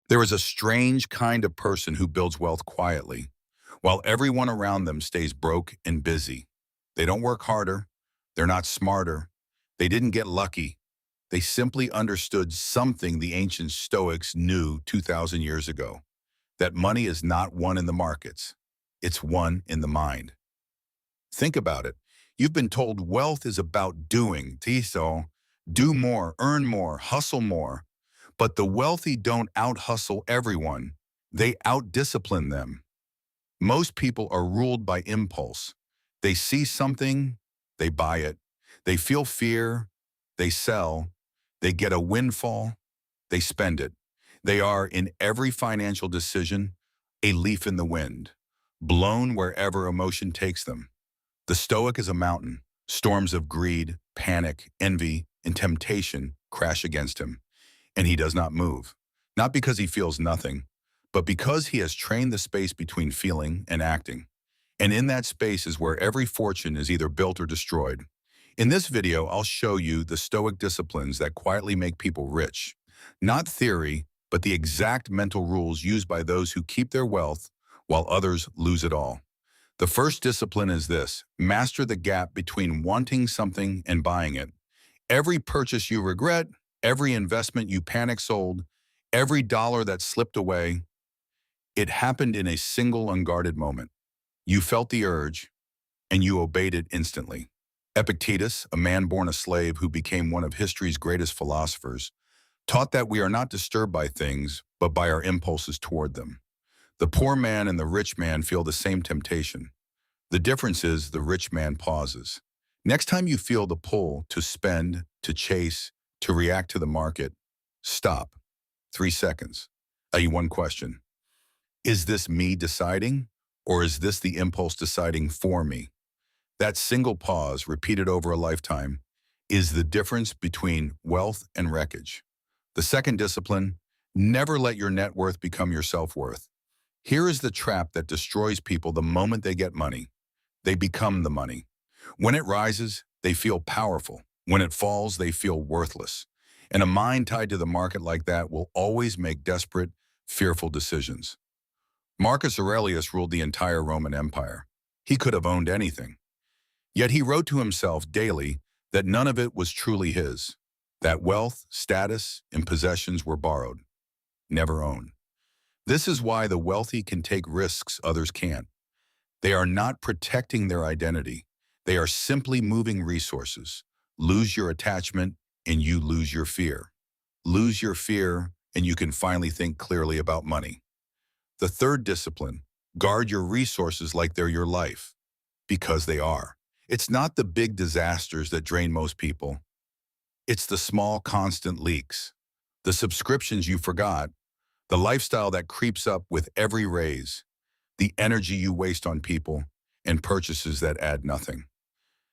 There is a strange kind of person who builds wealth quietly, while everyone around them stays broke and busy. They don't work harder. They're not smarter. They didn't get lucky. They simply understood something the ancient Stoics knew 2,000 years ago, that money is not won in the markets. It's won in the mind. Think about it. You've been told wealth is about doing, tiso, do more, earn more, hustle more. But the wealthy don't out-hustle everyone. They out-discipline them. Most people are ruled by impulse. They see something, they buy it. They feel fear, they sell. They get a windfall, they spend it. They are, in every financial decision, a leaf in the wind, blown wherever emotion takes them. The Stoic is a mountain. Storms of greed, panic, envy, and temptation crash against him. And he does not move, not because he feels nothing, but because he has trained the space between feeling and acting. And in that space is where every fortune is either built or destroyed. In this video, I'll show you the Stoic disciplines that quietly make people rich. Not theory, but the exact mental rules used by those who keep their wealth while others lose it all. The first discipline is this: master the gap between wanting something and buying it. Every purchase you regret, every investment you panic sold, every dollar that slipped away, it happened in a single unguarded moment. You felt the urge, and you obeyed it instantly. Epictetus, a man born a slave who became one of history's greatest philosophers, taught that we are not disturbed by things, but by our impulses toward them. The poor man and the rich man feel the same temptation. The difference is the rich man pauses. Next time you feel the pull to spend, to chase, to react to the market, stop. 3 seconds. One question. Is this me deciding, or is this the impulse deciding for me? That single pause, repeated over a lifetime, is the difference between wealth and wreckage. The second discipline: never let your net worth become your self-worth. Here is the trap that destroys people the moment they get money. They become the money. When it rises, they feel powerful. When it falls, they feel worthless. And a mind tied to the market like that will always make desperate, fearful decisions. Marcus Aurelius ruled the entire Roman Empire. He could have owned anything. Yet he wrote to himself daily that none of it was truly his, that wealth, status, and possessions were borrowed, never owned. This is why the wealthy can take risks others can't. They are not protecting their identity. They are simply moving resources. Lose your attachment, and you lose your fear. Lose your fear, and you can finally think clearly about money. The third discipline: guard your resources like they're your life, because they are. It's not the big disasters that drain most people. It's the small, constant leaks, the subscriptions you forgot, the lifestyle that creeps up with every raise, the energy you waste on people, and purchases that add nothing.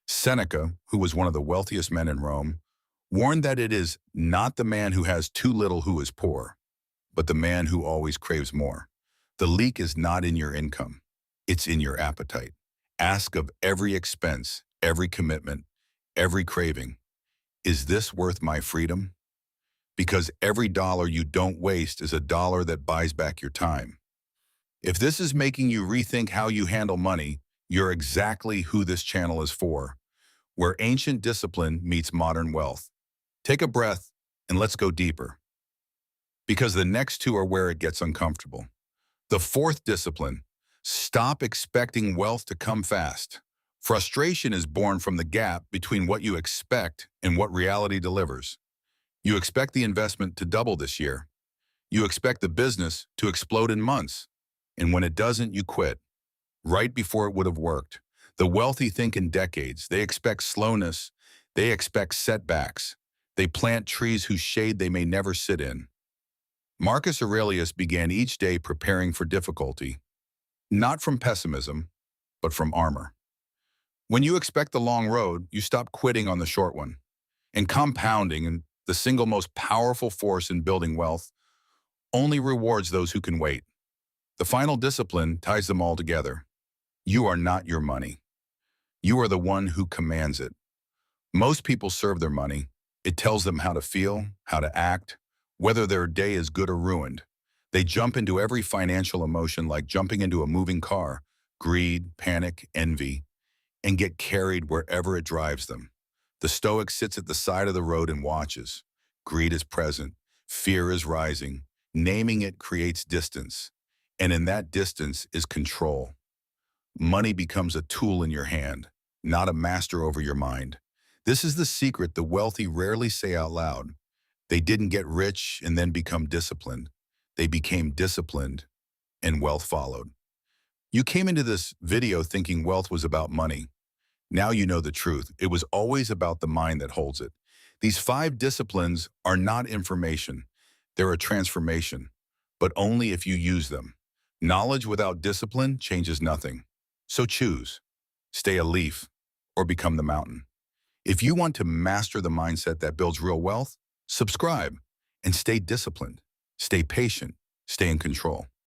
Seneca, who was one of the wealthiest men in Rome, warned that it is not the man who has too little who is poor, but the man who always craves more. The leak is not in your income. It's in your appetite. Ask of every expense, every commitment, every craving, is this worth my freedom? Because every dollar you don't waste is a dollar that buys back your time. If this is making you rethink how you handle money, you're exactly who this channel is for, where ancient discipline meets modern wealth. Take a breath and let's go deeper, because the next two are where it gets uncomfortable. The fourth discipline: stop expecting wealth to come fast. Frustration is born from the gap between what you expect and what reality delivers. You expect the investment to double this year. You expect the business to explode in months. And when it doesn't, you quit, right before it would have worked. The wealthy think in decades. They expect slowness. They expect setbacks. They plant trees whose shade they may never sit in. Marcus Aurelius began each day preparing for difficulty, not from pessimism, but from armor. When you expect the long road, you stop quitting on the short one. And compounding, and the single most powerful force in building wealth, only rewards those who can wait. The final discipline ties them all together. You are not your money. You are the one who commands it. Most people serve their money. It tells them how to feel, how to act, whether their day is good or ruined. They jump into every financial emotion like jumping into a moving car, greed, panic, envy, and get carried wherever it drives them. The Stoic sits at the side of the road and watches. Greed is present. Fear is rising. Naming it creates distance. And in that distance is control. Money becomes a tool in your hand, not a master over your mind. This is the secret the wealthy rarely say out loud. They didn't get rich and then become disciplined. They became disciplined and wealth followed. You came into this video thinking wealth was about money. Now you know the truth. It was always about the mind that holds it. These 5 disciplines are not information. They're a transformation, but only if you use them. Knowledge without discipline changes nothing. So choose. Stay a leaf or become the mountain. If you want to master the mindset that builds real wealth, subscribe and stay disciplined. Stay patient. Stay in control.